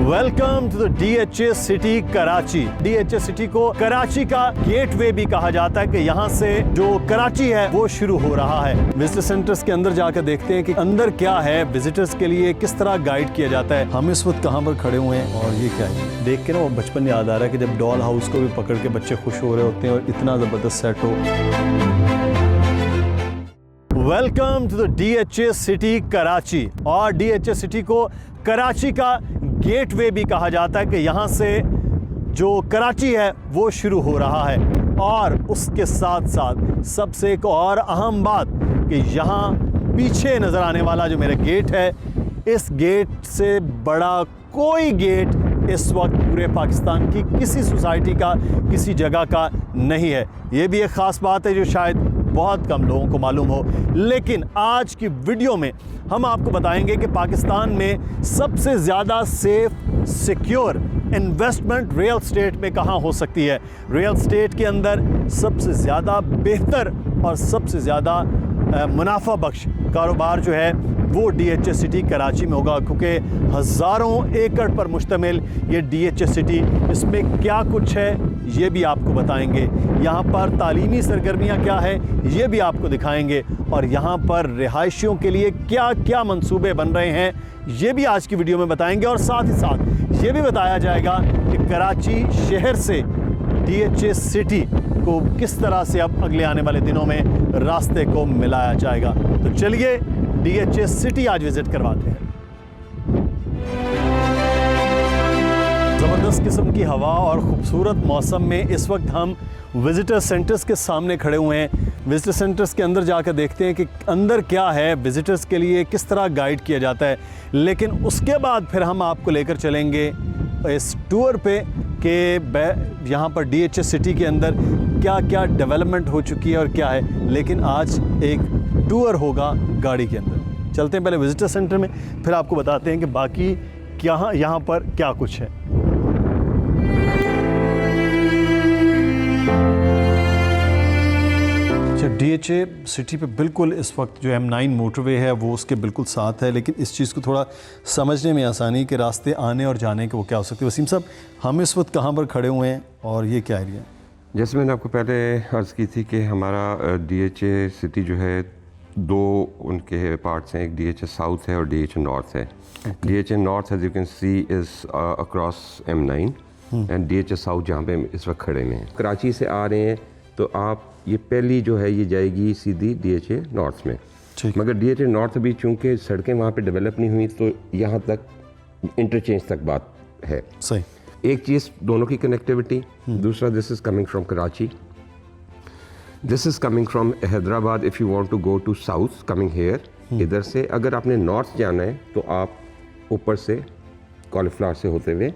Welcome to the DHA city Karachi. DHA city को कराची का gateway भी कहा जाता है कि यहाँ से जो कराची है वो शुरू हो रहा है। विजिटर सेंटर्स के अंदर जाकर देखते हैं कि अंदर क्या है, विजिटर्स के लिए किस तरह गाइड किया जाता है। हम इस वक्त कहाँ पर खड़े हुए हैं और ये क्या है, देख के ना वो बचपन याद आ रहा है कि जब डॉल हाउस को भी पकड़ के बच्चे खुश हो रहे होते हैं और इतना ज़बरदस्त सेट हो। Welcome to the DHA city Karachi. और DHA सिटी को कराची का गेटवे भी कहा जाता है कि यहाँ से जो कराची है वो शुरू हो रहा है। और उसके साथ साथ सबसे एक और अहम बात कि यहाँ पीछे नज़र आने वाला जो मेरा गेट है, इस गेट से बड़ा कोई गेट इस वक्त पूरे पाकिस्तान की किसी सोसाइटी का, किसी जगह का नहीं है। ये भी एक ख़ास बात है जो शायद बहुत कम लोगों को मालूम हो। लेकिन आज की वीडियो में हम आपको बताएंगे कि पाकिस्तान में सबसे ज़्यादा safe, secure investment real estate में कहाँ हो सकती है। रियल स्टेट के अंदर सबसे ज़्यादा बेहतर और सबसे ज़्यादा मुनाफा बख्श कारोबार जो है वो DHA सिटी कराची में होगा, क्योंकि हज़ारों एकड़ पर मुश्तमिल ये DHA सिटी, इसमें क्या कुछ है ये भी आपको बताएंगे। यहाँ पर तालीमी सरगर्मियाँ क्या है ये भी आपको दिखाएंगे, और यहाँ पर रिहायशियों के लिए क्या क्या मंसूबे बन रहे हैं ये भी आज की वीडियो में बताएंगे। और साथ ही साथ ये भी बताया जाएगा कि कराची शहर से DHA सिटी को किस तरह से अब अगले आने वाले दिनों में रास्ते को मिलाया जाएगा। तो चलिए DHA सिटी आज विजिट करवाते हैं। ज़बरदस्त किस्म की हवा और ख़ूबसूरत मौसम में इस वक्त हम विज़िटर सेंटर्स के सामने खड़े हुए हैं। विज़िटर सेंटर्स के अंदर जाकर देखते हैं कि अंदर क्या है, विज़िटर्स के लिए किस तरह गाइड किया जाता है। लेकिन उसके बाद फिर हम आपको लेकर चलेंगे इस टूर पे कि यहाँ पर DHA सिटी के अंदर क्या क्या डेवलपमेंट हो चुकी है और क्या है। लेकिन आज एक टूर होगा गाड़ी के अंदर। चलते हैं पहले विज़िटर सेंटर में, फिर आपको बताते हैं कि बाकी क्या यहाँ पर क्या कुछ है। DHA सिटी पे बिल्कुल इस वक्त जो M9 मोटरवे है वो उसके बिल्कुल साथ है। लेकिन इस चीज़ को थोड़ा समझने में आसानी के रास्ते आने और जाने के वो क्या हो सकते हैं। वसीम साहब, हम इस वक्त कहाँ पर खड़े हुए हैं और ये क्या एरिया है? जैसे मैंने आपको पहले अर्ज़ की थी कि हमारा DHA सिटी जो है दो उनके पार्ट्स हैं, एक DHA साउथ है और DHA नॉर्थ है। DHA north as you can see is across M9 and DHA south जहाँ पे इस वक्त खड़े हैं। कराची से आ रहे हैं तो आप ये पहली जो है ये जाएगी सीधी DHA नॉर्थ में। मगर DHA नॉर्थ भी चूँकि सड़कें वहाँ पे डेवलप नहीं हुई तो यहाँ तक इंटरचेंज तक बात है। सही। एक चीज़ दोनों की कनेक्टिविटी, दूसरा this is coming from Karachi, this is coming from Hyderabad. If you want to go to south coming here, इधर से अगर आपने नॉर्थ जाना है तो आप ऊपर से कॉलीफ्लावर से होते हुए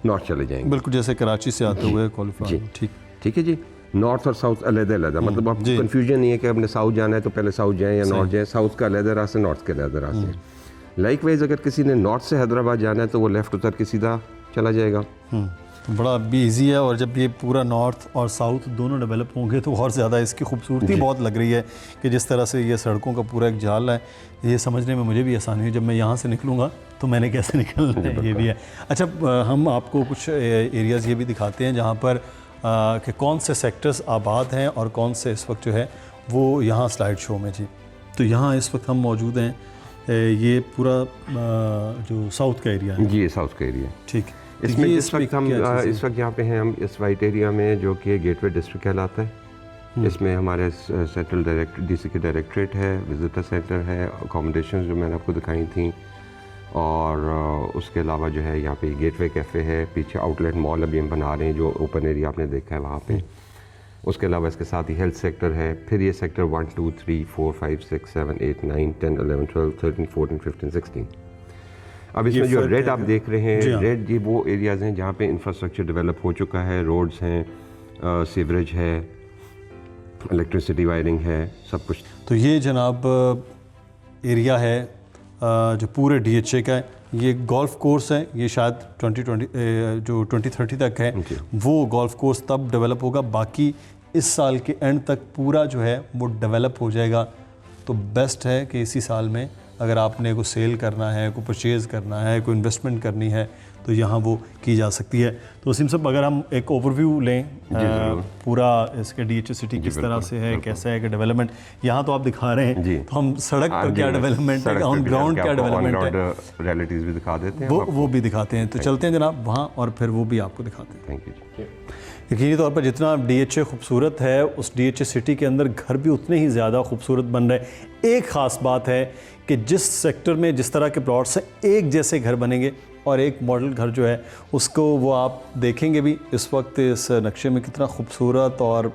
नॉर्थ चले जाएंगे। बिल्कुल जैसे कराची से आते हुए कॉलीफ्लावर। ठीक है जी। नॉर्थ और साउथ अलग-अलग, मतलब आपको कन्फ्यूजन नहीं है कि आपने साउथ जाना है तो पहले साउथ जाएं या नॉर्थ जाएं। साउथ का अलग रास्ता, नॉर्थ के अलग रास्ते। लाइकवाइज अगर किसी ने नॉर्थ से हैदराबाद जाना है तो वो लेफ्ट उतर के सीधा चला जाएगा। बड़ा भी ईजी है। और जब ये पूरा नॉर्थ और साउथ दोनों डेवलप होंगे तो और ज़्यादा इसकी खूबसूरती बहुत लग रही है कि जिस तरह से ये सड़कों का पूरा एक जाल है, ये समझने में मुझे भी आसानी है। जब मैं यहाँ से निकलूँगा तो मैंने कैसे निकलना है ये भी है। अच्छा, हम आपको कुछ एरियाज़ ये भी दिखाते हैं जहाँ पर कि कौन से सेक्टर्स आबाद हैं और कौन से इस वक्त जो है वो यहाँ स्लाइड शो में जी। तो यहाँ इस वक्त हम मौजूद हैं, ये पूरा जो साउथ का एरिया है जी, साउथ का एरिया। ठीक। इसमें इस वक्त हम इस वक्त यहाँ पे हैं हम इस वाइट एरिया में जो कि गेटवे डिस्ट्रिक्ट कहलाता है। इसमें हमारे सेंट्रल DC के डायरेक्टरेट है, विजिटर सेंटर है, अकोमोडेशन जो मैंने आपको दिखाई थी, और उसके अलावा जो है यहाँ पे गेटवे कैफ़े है, पीछे आउटलेट मॉल अभी हम बना रहे हैं जो ओपन एरिया आपने देखा है वहाँ पे। उसके अलावा इसके साथ ही हेल्थ सेक्टर है, फिर ये सेक्टर 1 2 3 4 5 6 7 8 9 10 11 12 13 14 15 16। अब इसमें जो रेड आप देख रहे हैं, रेड ये वो एरियाज़ हैं जहाँ पे इंफ्रास्ट्रक्चर डेवलप हो चुका है, रोड्स हैं, सीवरेज है, इलेक्ट्रिसिटी वायरिंग है, सब कुछ। तो ये जनाब एरिया है जो पूरे DHA का है। ये गोल्फ कोर्स है, ये शायद 2030 तक है वो गोल्फ कोर्स तब डेवलप होगा। बाकी इस साल के एंड तक पूरा जो है वो डेवलप हो जाएगा। तो बेस्ट है कि इसी साल में अगर आपने को सेल करना है, को परचेज़ करना है, कोई इन्वेस्टमेंट करनी है तो यहाँ वो की जा सकती है। तो वसीम साहब अगर हम एक ओवरव्यू लें पूरा इसके DHA सिटी किस तरह से है, कैसा है कि डेवलपमेंट, यहाँ तो आप दिखा रहे हैं, तो हम सड़क पर क्या डेवलपमेंट है, ऑन ग्राउंड क्या डेवलपमेंट है, रियलिटीज़ भी दिखा देते हैं, वो भी दिखाते हैं। तो चलते हैं जनाब वहाँ और फिर वो भी आपको दिखाते हैं। Thank you. यकीनी तौर पर जितना DHA खूबसूरत है, उस DHA सिटी के अंदर घर भी उतने ही ज़्यादा खूबसूरत बन रहे हैं। एक ख़ास बात है कि जिस सेक्टर में जिस तरह के प्लॉट्स हैं, एक जैसे घर बनेंगे और एक मॉडल घर जो है उसको वो आप देखेंगे भी इस वक्त इस नक्शे में कितना खूबसूरत, और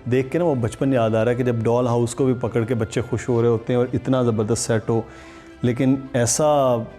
देख के ना वो बचपन याद आ रहा है कि जब डॉल हाउस को भी पकड़ के बच्चे खुश हो रहे होते हैं और इतना ज़बरदस्त सेट हो, लेकिन ऐसा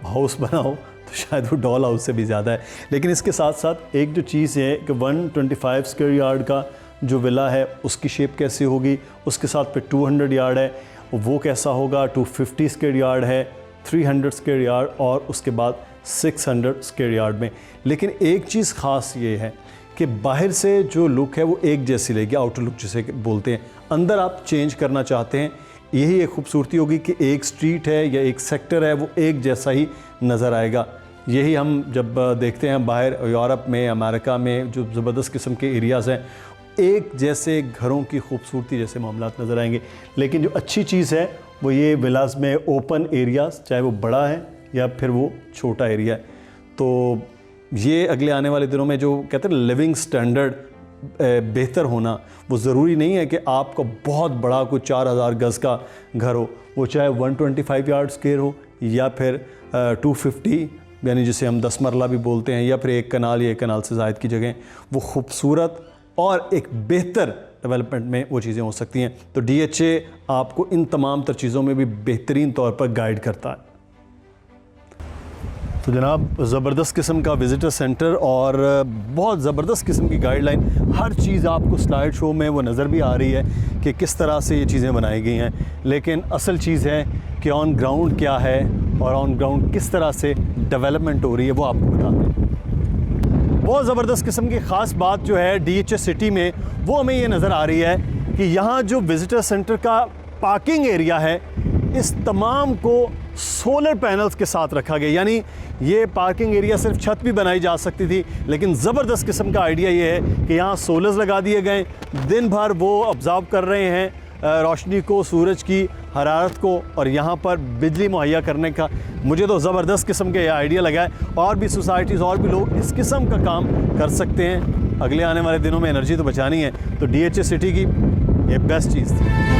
हाउस बना हो तो शायद वो डॉल हाउस से भी ज़्यादा है। लेकिन इसके साथ साथ एक जो चीज़ है कि 125 स्क्वायर यार्ड का जो विला है उसकी शेप कैसी होगी, उसके साथ फिर 200 यार्ड है वो कैसा होगा, 250 स्क्वायर यार्ड है, 300 स्क्वायर यार्ड और उसके बाद 600 स्क्वायर यार्ड में। लेकिन एक चीज़ ख़ास ये है कि बाहर से जो लुक है वो एक जैसी रहेगी, आउटर लुक जिसे बोलते हैं, अंदर आप चेंज करना चाहते हैं, यही एक खूबसूरती होगी कि एक स्ट्रीट है या एक सेक्टर है वो एक जैसा ही नज़र आएगा। यही हम जब देखते हैं बाहर यूरोप में, अमेरिका में जो ज़बरदस्त किस्म के एरियाज़ हैं, एक जैसे घरों की खूबसूरती जैसे मामलात नज़र आएंगे। लेकिन जो अच्छी चीज़ है वो ये विलास में ओपन एरियाज़, चाहे वो बड़ा है या फिर वो छोटा एरिया है, तो ये अगले आने वाले दिनों में जो कहते हैं लिविंग स्टैंडर्ड बेहतर होना, वो ज़रूरी नहीं है कि आपका बहुत बड़ा कोई 4000 गज़ का घर हो, वो चाहे 125 यार्ड स्क्वायर हो या फिर 250 यानी जिसे हम 10 मरला भी बोलते हैं, या फिर एक कनाल या एक कनाल से ज़ायद की जगह, वो खूबसूरत और एक बेहतर डेवलपमेंट में वो चीज़ें हो सकती हैं। तो DHA आपको इन तमाम तर चीज़ों में भी बेहतरीन तौर पर गाइड करता है। तो जनाब ज़बरदस्त किस्म का विज़िटर सेंटर और बहुत ज़बरदस्त किस्म की गाइडलाइन, हर चीज़ आपको स्लाइड शो में वो नज़र भी आ रही है कि किस तरह से ये चीज़ें बनाई गई हैं। लेकिन असल चीज़ है कि ऑन ग्राउंड क्या है और ऑन ग्राउंड किस तरह से डेवलपमेंट हो रही है वो आपको बताते हैं। बहुत ज़बरदस्त किस्म की ख़ास बात जो है DHA सिटी में वो हमें ये नज़र आ रही है कि यहाँ जो विज़िटर सेंटर का पार्किंग एरिया है, इस तमाम को सोलर पैनल्स के साथ रखा गया। यानी ये पार्किंग एरिया सिर्फ छत भी बनाई जा सकती थी, लेकिन ज़बरदस्त किस्म का आइडिया ये है कि यहाँ सोलर्स लगा दिए गए, दिन भर वो ऑब्ज़र्व कर रहे हैं रोशनी को, सूरज की हरारत को, और यहाँ पर बिजली मुहैया करने का मुझे तो ज़बरदस्त किस्म का आइडिया लगा है। और भी सोसाइटीज़ और भी लोग इस किस्म का काम कर सकते हैं। अगले आने वाले दिनों में एनर्जी तो बचानी है, तो DHA सिटी की ये बेस्ट चीज़ थी।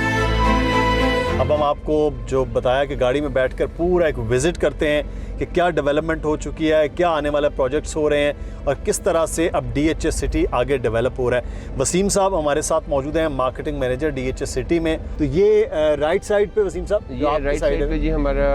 अब हम आपको जो बताया कि गाड़ी में बैठकर पूरा एक विज़िट करते हैं कि क्या डेवलपमेंट हो चुकी है, क्या आने वाले प्रोजेक्ट्स हो रहे हैं और किस तरह से अब DHA सिटी आगे डेवलप हो रहा है। वसीम साहब हमारे साथ मौजूद हैं, मार्केटिंग मैनेजर DHA सिटी में। तो ये राइट साइड पे वसीम साहब, ये राइट साइड पे जी हमारा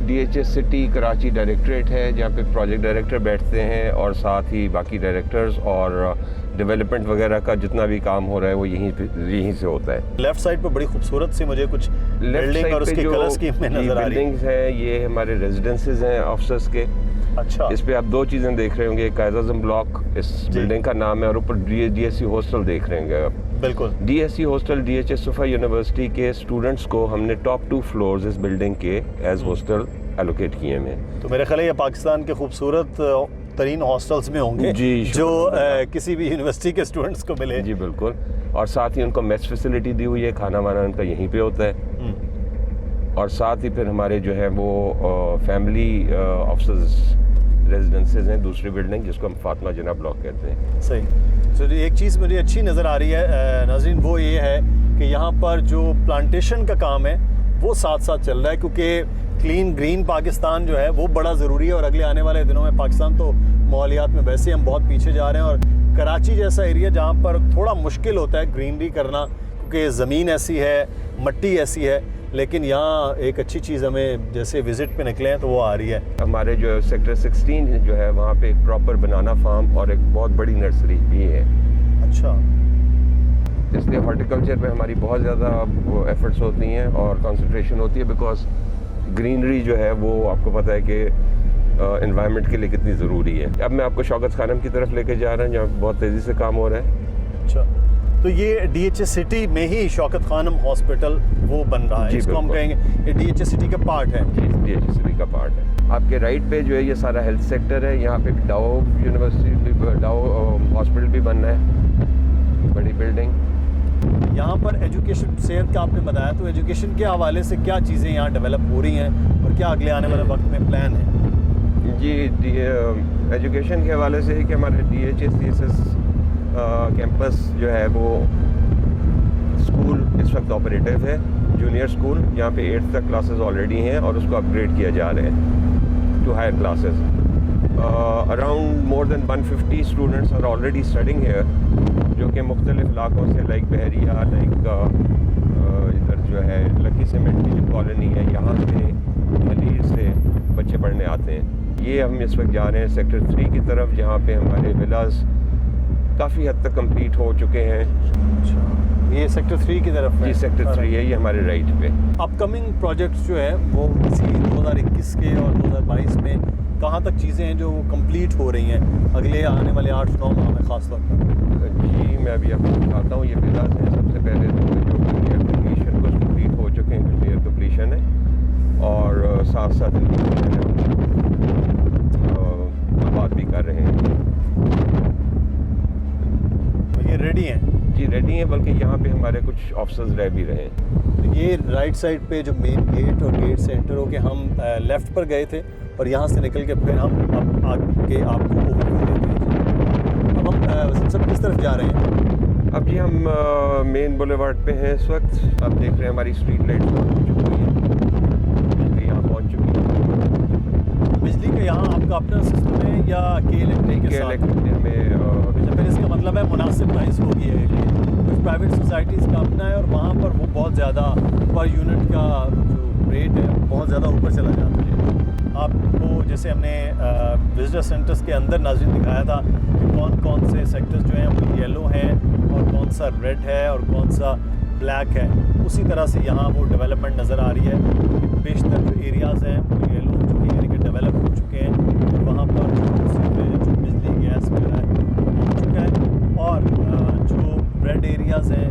DHA सिटी कराची डायरेक्टरेट है, जहाँ पे प्रोजेक्ट डायरेक्टर बैठते हैं और साथ ही बाकी डायरेक्टर्स और डेवलपमेंट वगैरह का जितना भी काम हो रहा है वो यहीं से होता है। लेफ्ट साइड पे बड़ी खूबसूरत सी मुझे कुछ बिल्डिंग और उसके कलर स्कीम में नजर आ रही है। बिल्डिंग्स हैं, ये हमारे रेजिडेंसेस हैं ऑफिसर्स के। अच्छा, इस पे आप दो चीज़ें देख रहे होंगे, कायद आज़म ब्लॉक इस बिल्डिंग का नाम है और ऊपर DSC हॉस्टल देख रहे होंगे आप। बिल्कुल, DSC हॉस्टल DHA सुफा यूनिवर्सिटी के स्टूडेंट्स को हमने टॉप 2 फ्लोर्स इस बिल्डिंग के एज हॉस्टल एलोकेट किए हैं। तो मेरे ख्याल है ये पाकिस्तान के खूबसूरत तरीन हॉस्टल्स में होंगे जी, जो किसी भी यूनिवर्सिटी के स्टूडेंट्स को मिले। जी बिल्कुल, और साथ ही उनको मेस फैसिलिटी दी हुई है, खाना वाना उनका यहीं पे होता है। और साथ ही फिर हमारे जो है वो फैमिली ऑफिसर्स रेजिडेंसेज हैं दूसरी बिल्डिंग, जिसको हम फातिमा जिना ब्लॉक कहते हैं। सही। तो एक चीज़ मुझे अच्छी नज़र आ रही है नाज़रीन, वो ये है कि यहाँ पर जो प्लांटेशन का काम है वो साथ साथ चल रहा है, क्योंकि क्लीन ग्रीन पाकिस्तान जो है वो बड़ा ज़रूरी है। और अगले आने वाले दिनों में पाकिस्तान तो माहौलियात में वैसे हम बहुत पीछे जा रहे हैं, और कराची जैसा एरिया जहाँ पर थोड़ा मुश्किल होता है ग्रीनरी करना, क्योंकि ज़मीन ऐसी है, मट्टी ऐसी है। लेकिन यहाँ एक अच्छी चीज़ हमें जैसे विज़िट पे निकले हैं तो वो आ रही है। हमारे जो सेक्टर 16 जो है वहाँ पे एक प्रॉपर बनाना फार्म और एक बहुत बड़ी नर्सरी भी है। अच्छा, इसलिए हॉर्टिकल्चर पे हमारी बहुत ज़्यादा एफर्ट्स होती हैं और कंसंट्रेशन होती है, बिकॉज ग्रीनरी जो है वो आपको पता है कि एनवायरनमेंट के लिए कितनी ज़रूरी है। अब मैं आपको शौकत खानम की तरफ लेके जा रहा हूँ, जहाँ बहुत तेज़ी से काम हो रहा है। अच्छा, तो ये DHA सिटी में ही शौकत खानम हॉस्पिटल वो बन रहा है, जी, इसको हम बिल्कुल। कहेंगे ये DHA सिटी का पार्ट है। DHA सिटी का पार्ट है। आपके राइट पे जो है ये सारा हेल्थ सेक्टर है। यहाँ पे डाओ यूनिवर्सिटी, डाओ हॉस्पिटल भी बनना है, बड़ी बिल्डिंग। यहाँ पर एजुकेशन, सेहत का आपने बताया, तो एजुकेशन के हवाले से क्या चीज़ें यहाँ डेवलप हो रही हैं और क्या अगले आने वाले वक्त में प्लान है? जी, एजुकेशन के हवाले से कि हमारे DHA CSS कैंपस जो है वो स्कूल इस वक्त ऑपरेटिव है, जूनियर स्कूल। यहाँ पे 8th तक क्लासेस ऑलरेडी हैं और उसको अपग्रेड किया जा रहे हैं to higher classes. Around more than 150 students are already studying here, जो कि मुख्तलिफ इलाकों से, लाइक बहरिया, लाइक इधर जो है लकी सीमेंट की जो कॉलोनी है, यहाँ से, मलीर से बच्चे पढ़ने आते हैं। ये हम इस वक्त जा रहे हैं सेक्टर 3 की तरफ, जहाँ पे हमारे विलास काफ़ी हद तक कंप्लीट हो चुके हैं। अच्छा, ये सेक्टर 3 की तरफ है? जी, सेक्टर 3 है, ये हमारे राइट पे। अपकमिंग प्रोजेक्ट्स जो है वो इसी 2021 के और 2022 में कहाँ तक चीज़ें हैं जो कंप्लीट हो रही हैं अगले आने वाले 8-9 माह में ख़ास तौर पर? जी, मैं अभी आपको दिखाता हूँ। ये विलास हैं सबसे पहले तो जो नियर कंप्लीशन, कुछ कंप्लीट हो चुके हैं, कुछ नियर कंप्लीशन है, और साथ साथ आबाद भी कर रहे हैं। तो ये रेडी हैं? जी, रेडी हैं, बल्कि यहाँ पे हमारे कुछ ऑफिसर्स रह भी रहे हैं। तो ये राइट साइड पे जो मेन गेट और गेट से एंटर होके हम लेफ़्ट पर गए थे और यहाँ से निकल के फिर हम अब आगे आपको ओवरव्यू देते हैं। अब हम सब किस तरफ जा रहे हैं? अब जी हम मेन बुलेवार्ड पे हैं इस वक्त। आप देख रहे हैं हमारी स्ट्रीट लाइट्स पहुँच चुकी हैं, बिजली यहाँ पहुँच चुकी है। बिजली का यहाँ आपका अपना सिस्टम है या के इलेक्ट्रिक के साथ? में फिर इसका मतलब है मुनासिब प्राइस होगी है। कुछ प्राइवेट सोसाइटीज़ का अपना है और वहाँ पर वो बहुत ज़्यादा पर यूनिट का जो रेट है बहुत ज़्यादा ऊपर चला जाता है। आपको जैसे हमने विजिटर सेंटर्स के अंदर नाज़रीन दिखाया था कि कौन कौन से सेक्टर्स जो हैं वो येलो हैं और कौन सा रेड है और कौन सा ब्लैक है, उसी तरह से यहाँ वो डेवलपमेंट नज़र आ रही है कि बेशतर जो एरियाज़ हैं वो येलो हो चुके हैं, यानी कि डेवलप हो चुके हैं और वहाँ पर जो बिजली गैस वगैरह है हो चुका है, और जो रेड एरियाज़ हैं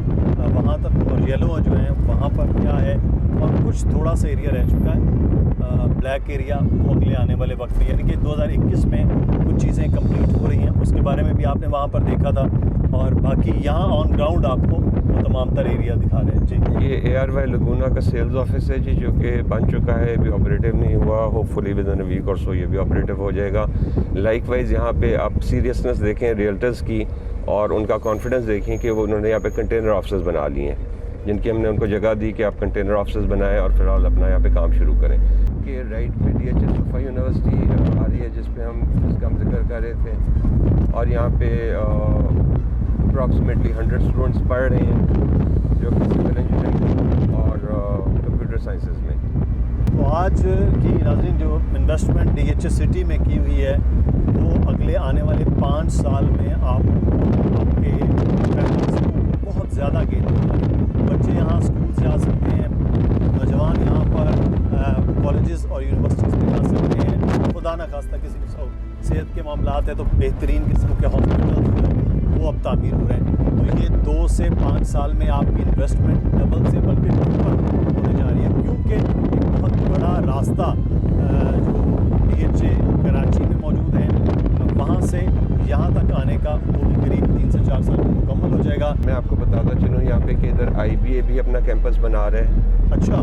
वहाँ तक और येलो जो हैं वहाँ पर क्या है, और कुछ थोड़ा सा एरिया रह चुका है ब्लैक एरिया, वो अगले आने वाले वक्त में, यानी कि 2021 में कुछ चीज़ें कंप्लीट हो रही हैं, उसके बारे में भी आपने वहाँ पर देखा था। और बाकी यहाँ ऑन ग्राउंड आपको वो तमाम तर एरिया दिखा रहे हैं। जी, ये ARY लगूना का सेल्स ऑफिस है जी, जो कि बन चुका है, अभी ऑपरेटिव नहीं हुआ। Hopefully within a week और सो ये भी ऑपरेटिव हो जाएगा। लाइकवाइज यहाँ पे आप सीरियसनेस देखें रियल्टर्स की और उनका कॉन्फिडेंस देखें कि वो उन्होंने यहाँ पे कंटेनर ऑफिसर्स बना लिए हैं, जिनकी हमने उनको जगह दी कि आप कंटेनर ऑफिसर्स बनाएं और फिलहाल अपना यहाँ पे काम शुरू करें। कि राइट में DHA सोफा यूनिवर्सिटी आ रही है, जिस पे जिसका हम जिक्र कर रहे थे, और यहाँ पे अप्रॉक्सीमेटली 100 स्टूडेंट्स पढ़ रहे हैं जो कि सिविल इंजीनियरिंग और कंप्यूटर साइंसेज में। तो आज की नाज़रीन जो इन्वेस्टमेंट DHA सिटी में की हुई है वो अगले आने वाले 5 साल में आपके बहुत ज़्यादा गेन होगा। बच्चे यहाँ स्कूल से आ सकते हैं, नौजवान यहाँ पर कॉलेजेस और यूनिवर्सिटीज़ में जा सकते हैं। खुदा न खास्ता किसी को सेहत के मामलात है तो बेहतरीन किस्म के हॉस्पिटल वो अब तामीर हो रहे हैं। तो ये 2 से 5 साल में आपकी इन्वेस्टमेंट डबल से बल्कि ट्रिपल होने जा रही है, क्योंकि एक बहुत बड़ा रास्ता जो DHA कराची में मौजूद है, वहाँ से यहाँ तक आने का वो भी करीब 3 से 4 साल में मुकम्मल हो जाएगा। मैं आपको बताता चलूँ यहाँ पे कि इधर IBA भी अपना कैंपस बना रहे हैं। अच्छा,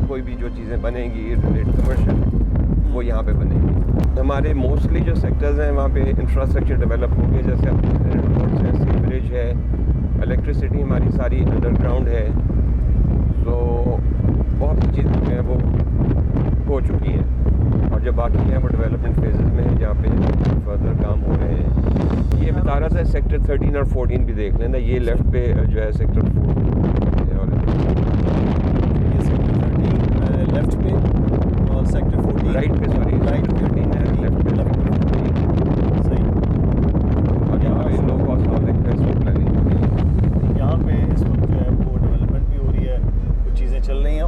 कोई भी जो चीज़ें बनेंगी रिलेटेड कमर्शियल वो यहाँ पे बनेंगी। हमारे मोस्टली जो सेक्टर्स हैं वहाँ पे इंफ्रास्ट्रक्चर डेवलप हो गए, जैसे रोड्स हैं, सीवरेज है, इलेक्ट्रिसिटी हमारी सारी अंडरग्राउंड है, तो बहुत सी चीज़ें जो हैं वो हो चुकी हैं और जो बाकी हैं वो डेवलपमेंट फेजेस में है, जहाँ पे फर्दर काम हो रहे हैं। ये बता रहा था सेक्टर 13 और 14 भी देख लेना, ये लेफ़्ट पे जो है सेक्टर 4 और लेफ्ट पे और सेक्टर 14 राइट पे, सॉरी राइट 13 है, लेफ्ट पे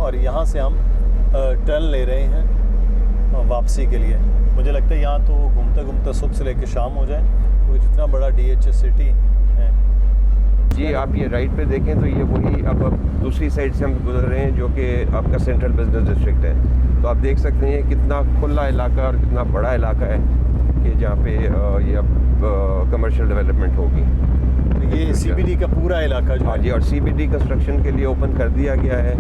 और यहाँ से हम टर्न ले रहे हैं वापसी के लिए। मुझे लगता है यहाँ तो घूमते घूमते सुबह से लेकर शाम हो जाए, क्योंकि जितना बड़ा DHA सिटी है। जी आप ये राइट पे देखें तो ये वही अब दूसरी साइड से हम गुजर रहे हैं, जो कि आपका सेंट्रल बिजनेस डिस्ट्रिक्ट है। तो आप देख सकते हैं कितना खुला इलाका और कितना बड़ा इलाका है कि जहाँ पे ये अब कमर्शियल डेवलपमेंट होगी। ये CBD का पूरा इलाका जो हाँ जी, और CBD कंस्ट्रक्शन के लिए ओपन कर दिया गया है।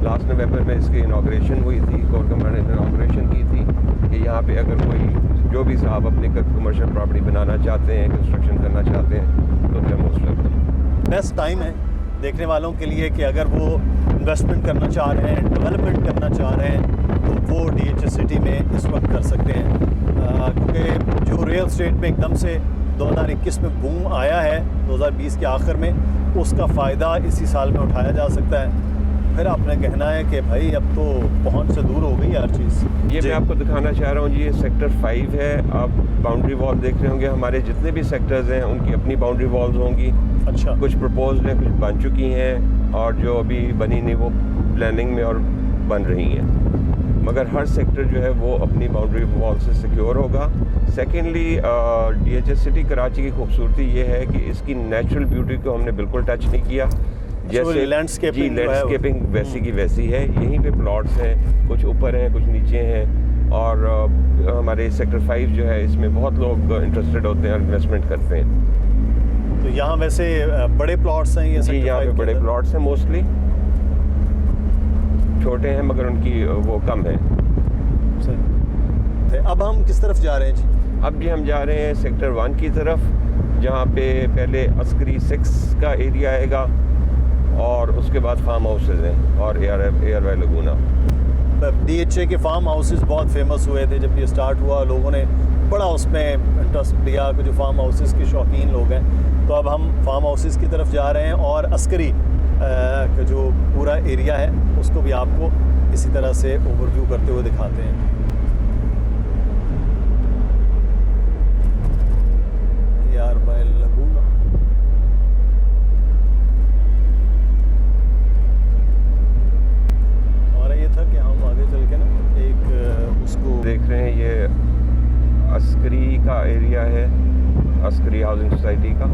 लास्ट नवंबर में इसकी इनाग्रेशन हुई थी, कोर कमांड ने इनाग्रेशन की थी कि यहाँ पे अगर कोई जो भी साहब अपने कमर्शियल प्रॉपर्टी बनाना चाहते हैं, कंस्ट्रक्शन करना चाहते हैं, तो वे मोस्ट वेलकम। बेस्ट टाइम है देखने वालों के लिए कि अगर वो इन्वेस्टमेंट करना चाह रहे हैं, डेवलपमेंट करना चाह रहे हैं, तो वो DHA सिटी में इस वक्त कर सकते हैं। क्योंकि जो रियल एस्टेट में एकदम से 2021 में बूम आया है, 2020 के आखिर में, उसका फ़ायदा इसी साल में उठाया जा सकता है। फिर आपने कहना है कि भाई अब तो पहुंच से दूर हो गई हर चीज़। ये मैं आपको दिखाना चाह रहा हूँ जी, ये सेक्टर 5 है। आप बाउंड्री वॉल देख रहे होंगे, हमारे जितने भी सेक्टर्स हैं उनकी अपनी बाउंड्री वॉल्स होंगी। अच्छा, कुछ प्रपोज्ड हैं, कुछ बन चुकी हैं, और जो अभी बनी नहीं वो प्लानिंग में और बन रही हैं। मगर हर सेक्टर जो है वो अपनी बाउंड्री वॉल से सिक्योर होगा। सेकेंडली, DHA सिटी कराची की खूबसूरती ये है कि इसकी नेचुरल ब्यूटी को हमने बिल्कुल टच नहीं किया। जैसे लैंडस्केपिंग वैसी की वैसी है। यहीं पे प्लॉट्स हैं, कुछ ऊपर हैं, कुछ नीचे हैं, और हमारे सेक्टर 5 जो है इसमें बहुत लोग इंटरेस्टेड होते हैं और इन्वेस्टमेंट करते हैं। तो यहाँ वैसे बड़े प्लॉट्स हैं ये? जी, यहाँ पे बड़े प्लॉट्स हैं, मोस्टली छोटे हैं मगर उनकी वो कम है। अब हम किस तरफ जा रहे हैं जी? अब जी हम जा रहे हैं सेक्टर 1 की तरफ, जहाँ पे पहले अस्करी 6 का एरिया आएगा और उसके बाद फार्म हाउसेज हैं और एयरवे लगूना। DHA के फार्म हाउसेज बहुत फेमस हुए थे जब ये स्टार्ट हुआ, लोगों ने बड़ा उसमें इंटरेस्ट लिया कि जो फार्म हाउसेज के शौकीन लोग हैं। तो अब हम फार्म हाउसेज की तरफ जा रहे हैं और अस्करी का जो पूरा एरिया है उसको भी आपको इसी तरह से ओवरव्यू करते हुए दिखाते हैं। यार भाई लगूना हमारा ये था कि हम आगे चल के ना एक उसको देख रहे हैं, ये अस्करी का एरिया है, अस्करी हाउसिंग सोसाइटी का।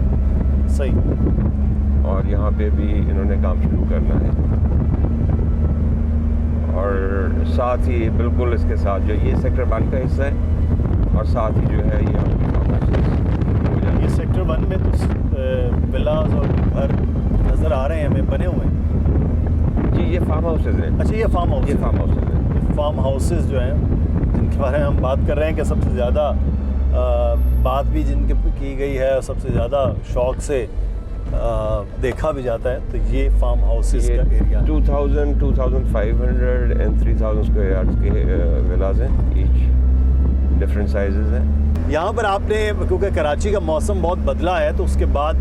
सही। और यहाँ पे भी इन्होंने काम शुरू करना है, और साथ ही बिल्कुल इसके साथ जो ये सेक्टर 1 का हिस्सा है, और साथ ही जो है ये आपके फार्म हाउसेस। ये सेक्टर 1 में तो विलास और घर नज़र आ रहे हैं हमें बने हुए हैं जी, ये फार्म हाउसेज हैं। अच्छा, ये फार्म हाउस, ये फार्म हाउसेज हैं। फार्म हाउसेज जो हैं जिनके बारे में हम बात कर रहे हैं कि सबसे ज़्यादा बात भी जिनके की गई है, सबसे ज़्यादा शौक से देखा भी जाता है, तो ये फार्म हाउसेस का एरिया 2000, 2500 and 3000 स्क्वायर यार्ड्स के विलाज हैं, ईच डिफरेंट साइजेस हैं। यहाँ पर आपने, क्योंकि कराची का मौसम बहुत बदला है, तो उसके बाद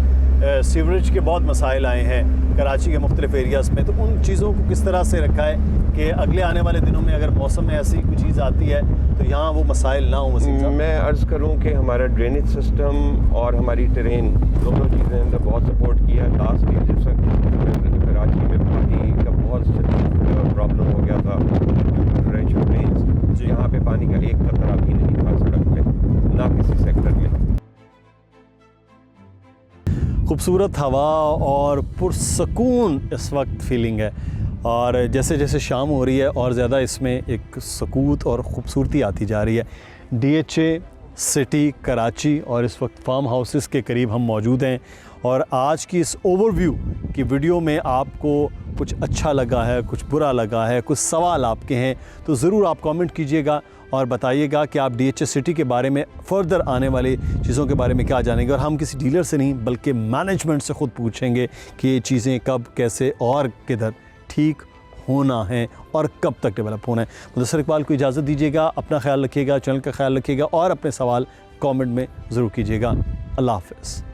सीवरेज के बहुत मसाइल आए हैं कराची के मुख्तलिफ एरियाज़ में, तो उन चीज़ों को किस तरह से रखा है कि अगले आने वाले दिनों में अगर मौसम में ऐसी कोई चीज़ आती है तो यहाँ वो मसाइल ना हो? मैं अर्ज़ करूँ कि हमारा ड्रेनेज सिस्टम और हमारी ट्रेन दोनों चीज़ें हमने बहुत सपोर्ट किया। लास्ट ईयर जिस वक्त कराची में पानी का बहुत प्रॉब्लम हो गया था, रेंशियल रेन्स, यहाँ पे पानी का एक कतरा भी नहीं था सड़क पे, ना किसी सेक्टर में। खूबसूरत हवा और पुरसकून इस वक्त फीलिंग है, और जैसे जैसे शाम हो रही है और ज़्यादा इसमें एक सकूत और ख़ूबसूरती आती जा रही है। DHA सिटी कराची, और इस वक्त फार्म हाउसेस के करीब हम मौजूद हैं। और आज की इस ओवरव्यू की वीडियो में आपको कुछ अच्छा लगा है, कुछ बुरा लगा है, कुछ सवाल आपके हैं, तो ज़रूर आप कमेंट कीजिएगा और बताइएगा कि आप DHA सिटी के बारे में फ़र्दर आने वाली चीज़ों के बारे में क्या जानेंगे। और हम किसी डीलर से नहीं बल्कि मैनेजमेंट से ख़ुद पूछेंगे कि ये चीज़ें कब, कैसे और किधर ठीक होना है और कब तक डेवलप होना है। मुदस्सिर इकबाल को इजाज़त दीजिएगा, अपना ख्याल रखिएगा, चैनल का ख्याल रखिएगा और अपने सवाल कमेंट में ज़रूर कीजिएगा। अल्लाह हाफ़िज़।